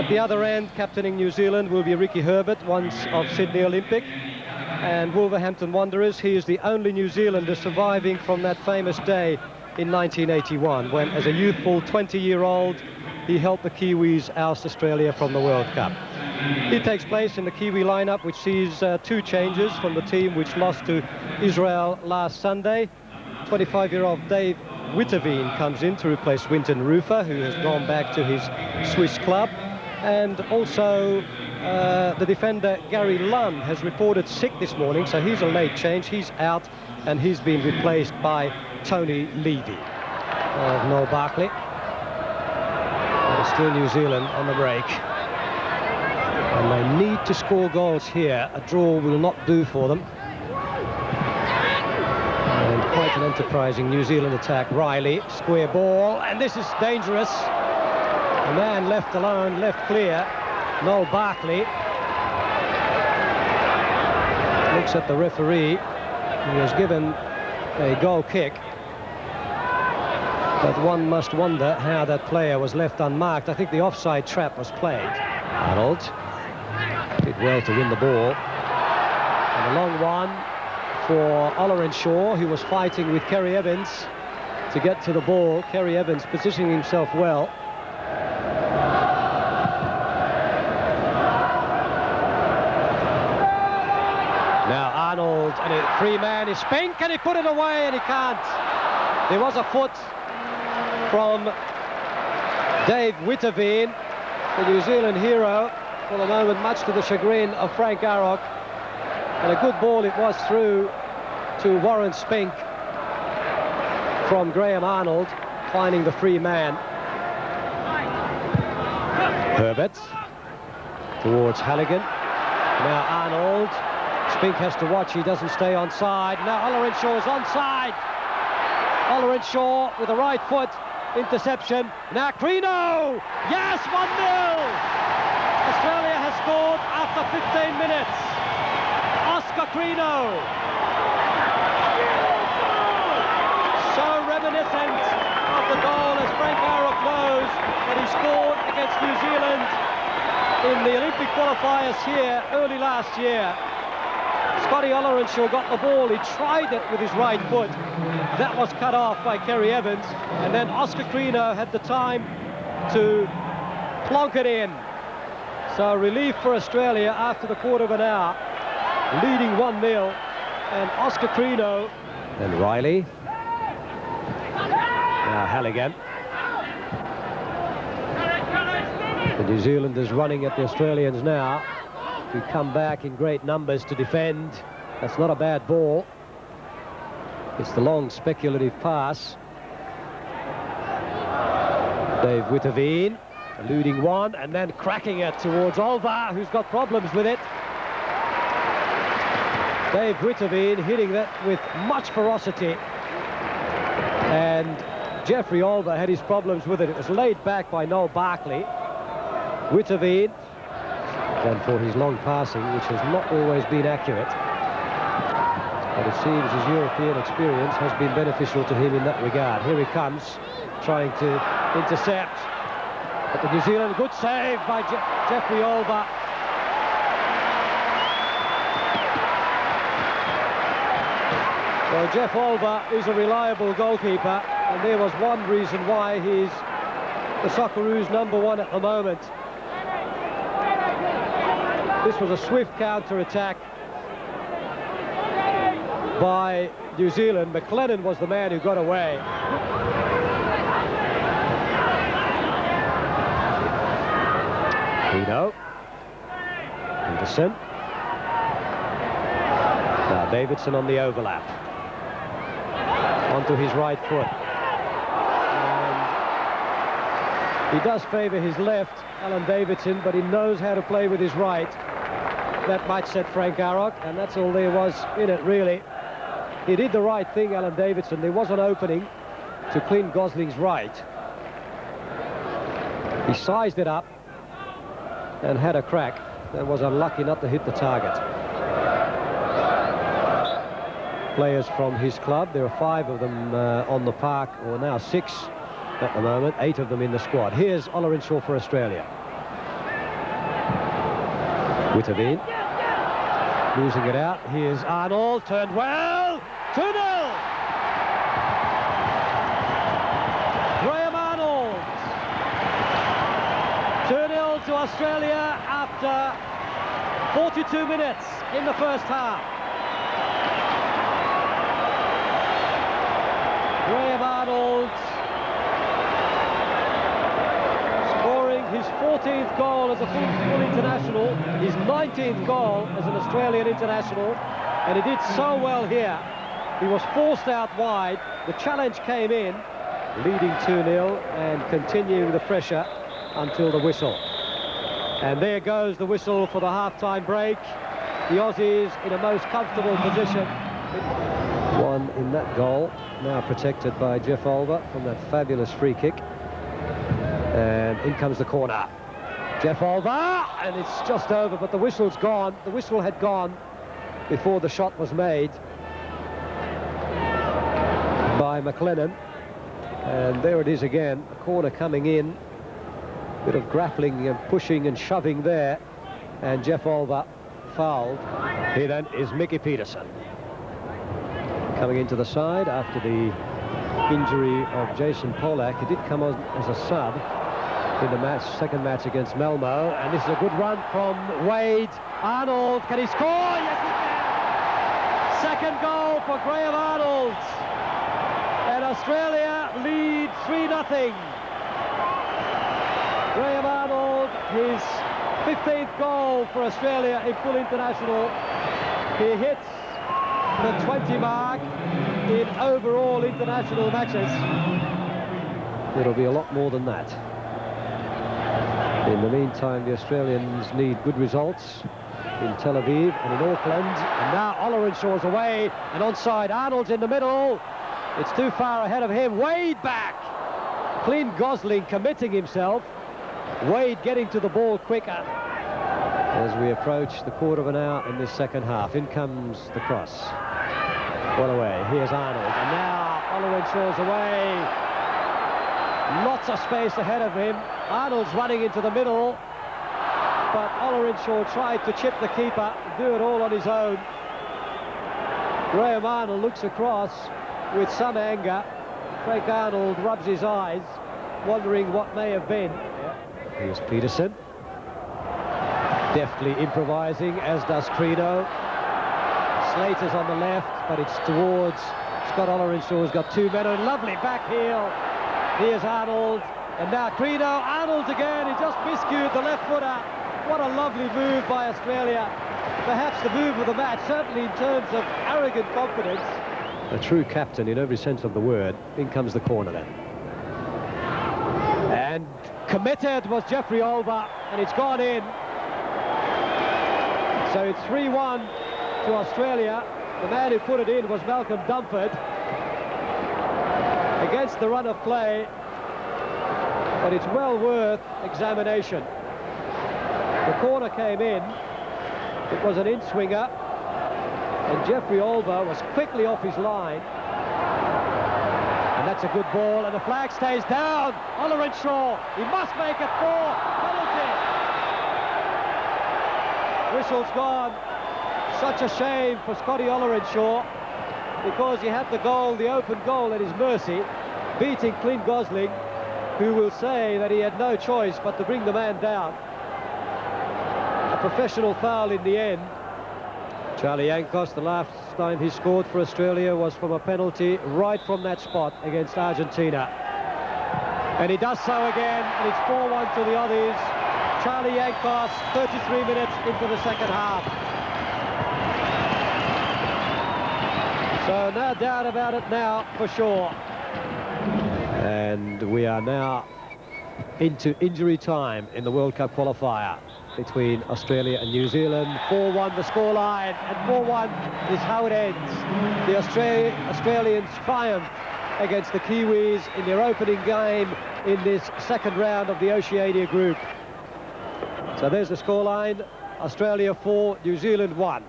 At the other end, captaining New Zealand will be Ricky Herbert, once of Sydney Olympic. And Wolverhampton Wanderers, he is the only New Zealander surviving from that famous day in 1981, when, as a youthful 20-year-old, he helped the Kiwis oust Australia from the World Cup. He takes place in the Kiwi lineup, which sees 2 changes from the team which lost to Israel last Sunday. 25-year-old Dave Witteveen comes in to replace Winton Rufer, who has gone back to his Swiss club. And also the defender Gary Lunn has reported sick this morning, so he's a late change. He's out, and he's been replaced by Tony Levy of Noel Barkley. Still New Zealand on the break. And they need to score goals here. A draw will not do for them. And quite an enterprising New Zealand attack. Riley, square ball, and this is dangerous. A man left alone, left clear. Noel Barkley looks at the referee. He has given a goal kick. But one must wonder how that player was left unmarked. I think the offside trap was played. Arnold did well to win the ball. And a long one for Ollerenshaw, who was fighting with Kerry Evans to get to the ball. Kerry Evans positioning himself well. Now Arnold, and a free man is Spink, and he put it away, and he can't. There was a foot from Dave Witteveen, the New Zealand hero, for the moment, much to the chagrin of Frank Arrock. And a good ball it was through to Warren Spink from Graham Arnold, finding the free man. Herbert towards Halligan. Now Arnold. Spink has to watch, he doesn't stay onside. Now Ollerenshaw is onside. Ollerenshaw with the right foot. Interception. Now Crino! Yes, 1-0! Australia has scored after 15 minutes. Oscar Crino. So reminiscent of the goal, as Frank Arrock knows, that he scored against New Zealand in the Olympic qualifiers here early last year. Scotty Ollerenshaw got the ball, he tried it with his right foot. That was cut off by Kerry Evans, and then Oscar Crino had the time to plonk it in. So relief for Australia after the quarter of an hour, leading 1-0, and Oscar Crino. And Riley. Now Halligan. The New Zealanders running at the Australians now, who come back in great numbers to defend. That's not a bad ball. It's the long speculative pass. Dave Witteveen eluding one and then cracking it towards Olva, who's got problems with it. Dave Witteveen hitting that with much ferocity. And Jeffrey Olva had his problems with it. It was laid back by Noel Barkley. Witteveen, and for his long passing, which has not always been accurate. But it seems his European experience has been beneficial to him in that regard. Here he comes, trying to intercept. But the New Zealand, good save by Jeffrey Olva. Well, Jeff Olva is a reliable goalkeeper, and there was one reason why he's the Socceroos #1 at the moment. This was a swift counter-attack by New Zealand. McLennan was the man who got away. Pino. Anderson. Now Davidson on the overlap. Onto his right foot. And he does favour his left, Alan Davidson, but he knows how to play with his right. That might set Frank Arrock, and that's all there was in it, really. He did the right thing, Alan Davidson. There was an opening to Clint Gosling's right. He sized it up and had a crack, and was unlucky not to hit the target. Players from his club, there are 5 of them on the park, or now 6 at the moment, 8 of them in the squad. Here's Ollerenshaw for Australia. Witteveen losing it out. Here's Arnold, turned well, 2-0. Graham Arnold, 2-0 to Australia after 42 minutes in the first half. Graham Arnold scoring his 14th goal as a full international, his 19th goal as an Australian international, and he did so well here. He was forced out wide, the challenge came in, leading 2-0 and continuing the pressure until the whistle. And there goes the whistle for the half-time break. The Aussies in a most comfortable position. One in that goal, now protected by Jeff Olver from that fabulous free kick. And in comes the corner. Jeff Olver, and it's just over, but the whistle's gone. The whistle had gone before the shot was made by McLennan. And there it is again, a corner coming in. Bit of grappling and pushing and shoving there. And Jeff Olver fouled. Here then is Mickey Peterson. Coming into the side after the injury of Jason Polak. He did come on as a sub in the match, second match against Malmo. And this is a good run from Wade. Arnold, can he score? Yes, he can! Second goal for Graham Arnold. And Australia lead 3-0. Graham Arnold, his 15th goal for Australia in full international. He hits the 20 mark in overall international matches. It'll be a lot more than that. In the meantime, the Australians need good results in Tel Aviv and in Auckland. And now Ollerenshaw is away and onside. Arnold's in the middle. It's too far ahead of him. Wade back. Clint Gosling committing himself. Wade getting to the ball quicker as we approach the quarter of an hour in this second half. In comes the cross. Well away. Here's Arnold. And now Ollerenshaw's away. Lots of space ahead of him. Arnold's running into the middle. But Ollerenshaw tried to chip the keeper, do it all on his own. Graham Arnold looks across with some anger. Frank Arnold rubs his eyes, wondering what may have been. Here's Peterson. Deftly improvising, as does Credo. Slater's on the left, but it's towards Scott Ollerenshaw, who's got two men. A lovely back heel. Here's Arnold. And now Credo. Arnold again. He just miscued the left footer. What a lovely move by Australia. Perhaps the move of the match, certainly in terms of arrogant confidence. A true captain in every sense of the word. In comes the corner then. And committed was Jeffrey Olver, and it's gone in. So it's 3-1 to Australia. The man who put it in was Malcolm Dumford against the run of play, but it's well worth examination. The corner came in. It was an in-swinger, and Jeffrey Olver was quickly off his line. And that's a good ball, and the flag stays down. Ollerenshaw, he must make it 4. Penalty. Whistle's gone. Such a shame for Scotty Ollerenshaw, because he had the goal, the open goal at his mercy, beating Clint Gosling, who will say that he had no choice but to bring the man down. A professional foul in the end. Charlie Yankos, the last time he scored for Australia was from a penalty right from that spot against Argentina. And he does so again, and it's 4-1 to the Aussies. Charlie Yankos, 33 minutes into the second half. So no doubt about it now, for sure. And we are now into injury time in the World Cup qualifier between Australia and New Zealand. 4-1 the scoreline, and 4-1 is how it ends. The Australians triumph against the Kiwis in their opening game in this second round of the Oceania group. So there's the scoreline. Australia 4, New Zealand 1.